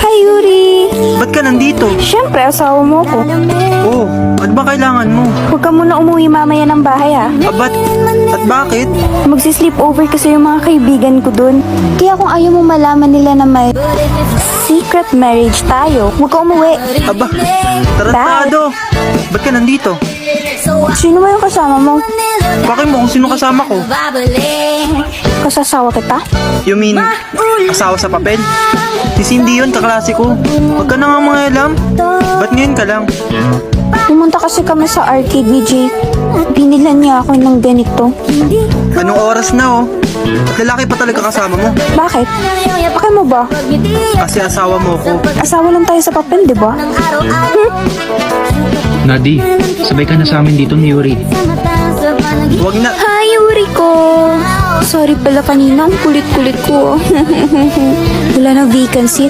Hi, Yuri! Ba't ka nandito? Siyempre, asawa mo ko. Oh, ano ba kailangan mo? Huwag ka muna umuwi mamaya ng bahay, ha? Abat, at bakit? Magsisleep over kasi yung mga kaibigan ko dun. Kaya kung ayaw mo malaman nila na may secret marriage tayo, huwag ka umuwi. Aba, tarantado. Ba't ka nandito? Sino ba yung kasama mo? Bakit mo kung sino kasama ko? Kasasawa kita? You mean, asawa sa papel? Si Cindy yun, kaklase ko. Huwag ka na nga mga alam. Ba't ngayon ka lang? Pumunta kasi kami sa arcade ni Jake. Binilan niya ako ng ganito. Anong oras na oh? At lalaki pa talaga kasama mo. Bakit? Bakit mo ba? Kasi asawa mo ko. Asawa lang tayo sa papel, di ba? Nadi, sabay ka na sa amin dito ni Yuri. Huwag na. Hi, Yuri ko! Sorry pala kanina, ang kulit-kulit ko. Wala na vacancy.